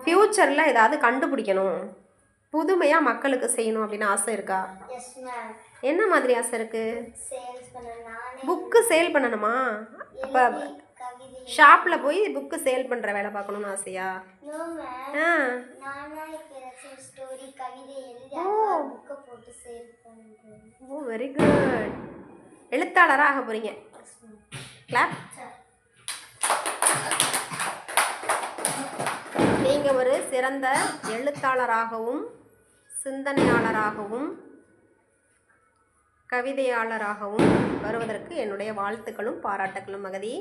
ஃப்யூச்சரில் ஏதாவது கண்டுபிடிக்கணும், புதுமையாக மக்களுக்கு செய்யணும் அப்படின்னு ஆசை இருக்கா? என்ன மாதிரி ஆசை இருக்குது? புக்கு சேல் பண்ணணுமா? அப்போ ஷாப்பில் போய் புக்கு சேல் பண்ணுற வேலை பார்க்கணுன்னு ஆசையா? ஓ வெரி குட். எழுத்தாளராக ஆக போகிறீங்க. கிளாப். நீங்கள் ஒரு சிறந்த எழுத்தாளராகவும் சிந்தனையாளராகவும் கவிதையாளராகவும் வருவதற்கு என்னுடைய வாழ்த்துக்களும் பாராட்டுக்களும். மகதி.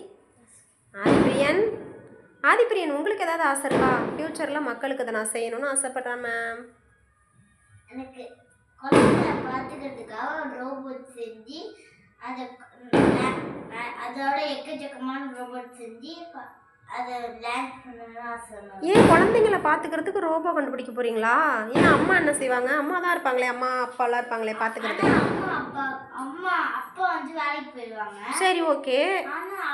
ஆதிப்பிரியன் உங்களுக்கு ஏதாவது ஆசை இருக்கா? ஃப்யூச்சரில் மக்களுக்கு அதை நான் செய்யணும்னு ஆசைப்பட்றேன் மேம். எனக்கு குழந்தைகளை பார்த்துக்கிறதுக்காக ரோபோட் செஞ்சு அதோட எக்கச்சக்கமான ரோபோட் செஞ்சு அதை லேண்ட் பண்ணணும்னு ஆசை. ஏன் குழந்தைங்களை பார்த்துக்கிறதுக்கு ரோபோ கண்டுபிடிக்க போகிறீங்களா? ஏன் அம்மா என்ன செய்வாங்க? அம்மா தான் இருப்பாங்களே, அம்மா அப்பாலாம் இருப்பாங்களே பார்த்துக்கிறதுக்கு. அம்மா அப்பா வந்து வேலைக்கு போயிடுவாங்க. சரி ஓகே. ஆனால்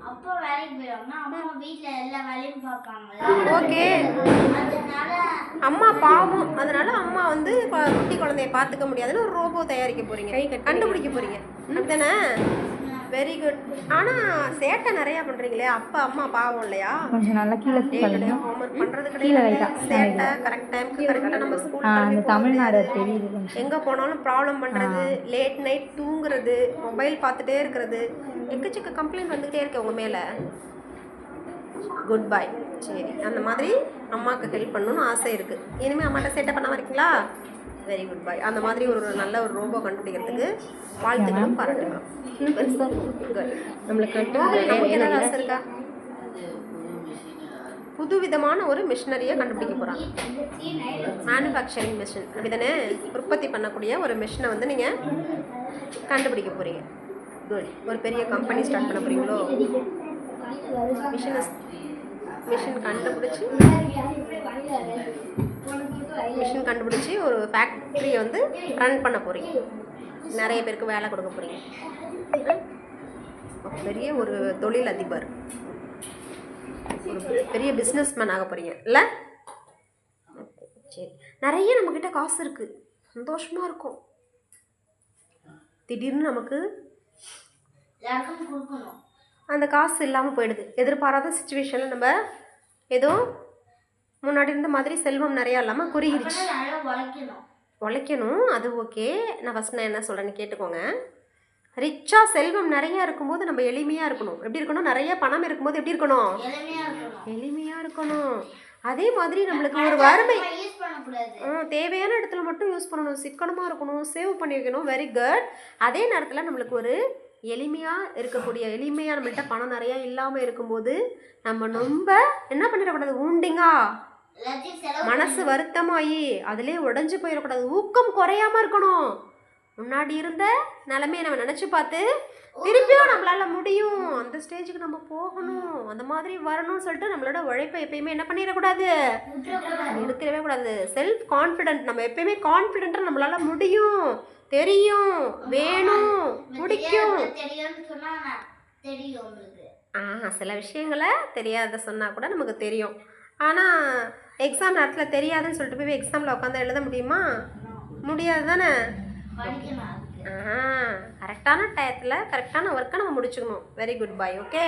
அப்பா வேலைக்கு போயிடுவாங்க, அம்மா வீட்டில் எல்லா வேலையும் பார்ப்பாங்க. ஓகே. அதனால அம்மா பாவம், அதனால அம்மா வந்து குட்டி குழந்தைய பார்த்துக்க முடியாதுன்னு ஒரு ரோபோ தயாரிக்க போகிறீங்க, கண்டுபிடிக்க போகிறீங்க, அப்படித்தானே? Very good. ஆனால் சேட்டை நிறையா பண்ணுறீங்களே, அப்பா அம்மா பாவம் இல்லையா? கொஞ்சம் நல்லா கீழே ஹோம்ஒர்க் பண்ணுறது கிடையாது, சேட்டை கரெக்ட் டைமுக்கு கரெக்டாக நம்ம ஸ்கூல் தமிழ்நாடு தெரியுது. எங்கே போனாலும் ப்ராப்ளம் பண்ணுறது, லேட் நைட் தூங்குறது, மொபைல் பார்த்துட்டே இருக்கிறது, எக்கச்சக்க கம்ப்ளைண்ட் வந்துக்கிட்டே இருக்கு உங்கள் மேலே. குட் பாய். சரி, அந்த மாதிரி அம்மாவுக்கு ஹெல்ப் பண்ணணும்னு ஆசை இருக்குது. இனிமேல் அம்மாட்ட சேட்டை பண்ணாமல் இருக்கீங்களா? வெரி குட் பாய். அந்த மாதிரி ஒரு நல்ல ஒரு ரோபோ கண்டுபிடிக்கிறதுக்கு வாழ்த்துக்களும் பாராட்டுக்கலாம். நம்மளுக்கு ஏதாவது ஆசை இருக்கா? புதுவிதமான ஒரு மிஷினரியை கண்டுபிடிக்க போகிறாங்க. மேனுஃபேக்சரிங் மிஷின், அப்படிதானே? உற்பத்தி பண்ணக்கூடிய ஒரு மிஷினை வந்து நீங்கள் கண்டுபிடிக்க போகிறீங்க. குட். ஒரு பெரிய கம்பெனி ஸ்டார்ட் பண்ண போகிறீங்களோ? மிஷின் கண்டுபிடிச்சி ஒரு ஃபேக்ட்ரியை வந்து ரன் பண்ண போகிறீங்க. நிறைய பேருக்கு வேலை கொடுக்க போகிறீங்க. பெரிய ஒரு தொழில் அதிபர், ஒரு பெரிய பிஸ்னஸ்மேன் ஆக போகிறீங்க இல்லை? சரி, நிறைய நம்மக்கிட்ட காசு இருக்குது, சந்தோஷமாக இருக்கும். திடீர்னு நமக்கு அந்த காசு இல்லாமல் போயிடுது. எதிர்பாராத சுச்சுவேஷனில் நம்ம ஏதோ முன்னாடி இருந்த மாதிரி செல்வம் நிறையா இல்லாமல் குறுகிடுச்சு. உழைக்கணும், அது ஓகே. நான் என்ன சொல்கிறேன்னு கேட்டுக்கோங்க. ரிச்சாக செல்வம் நிறையா இருக்கும்போது நம்ம எளிமையாக இருக்கணும். எப்படி இருக்கணும்? நிறைய பணம் இருக்கும்போது எப்படி இருக்கணும்? எளிமையாக இருக்கணும். அதே மாதிரி நம்மளுக்கு ஒரு வறுமை தேவையான இடத்துல மட்டும் யூஸ் பண்ணணும், சிக்கனமாக இருக்கணும், சேவ் பண்ணி வைக்கணும். Very good. அதே நேரத்தில் நம்மளுக்கு ஒரு எளிமையாக இருக்கக்கூடிய, எளிமையாக நம்மள்கிட்ட பணம் நிறையா இல்லாமல் இருக்கும்போது நம்ம ரொம்ப என்ன பண்ணிடக்கூடாது? ஊண்டிங்கா மனசு வருத்தமாயி அதிலே உடஞ்சி போயிடக்கூடாது. ஊக்கம் குறையாமல் இருக்கணும். முன்னாடி இருந்த நிலைமையை நம்ம நினச்சி பார்த்து திருப்பியும் நம்மளால முடியும், அந்த ஸ்டேஜுக்கு நம்ம போகணும், அந்த மாதிரி வரணும்னு சொல்லிட்டு நம்மளோட உழைப்பை எப்பயுமே என்ன பண்ணிடக்கூடாது? நிறுத்திடவே கூடாது. செல்ஃப் கான்ஃபிடென்ட், நம்ம எப்பயுமே கான்ஃபிடென்ட்டாக நம்மளால முடியும், தெரியும், வேணும், முடிக்கும். சில விஷயங்களை தெரியாத சொன்னால் கூட நமக்கு தெரியும். ஆனால் எக்ஸாம் நேரத்தில் தெரியாதுன்னு சொல்லிட்டு போய் எக்ஸாமில் உட்காந்து எழுத முடியுமா? முடியாது தானே? கரெக்டான டயத்தில் கரெக்டான ஒர்க்கை நம்ம முடிச்சுக்கணும். வெரி குட் பாய். ஓகே.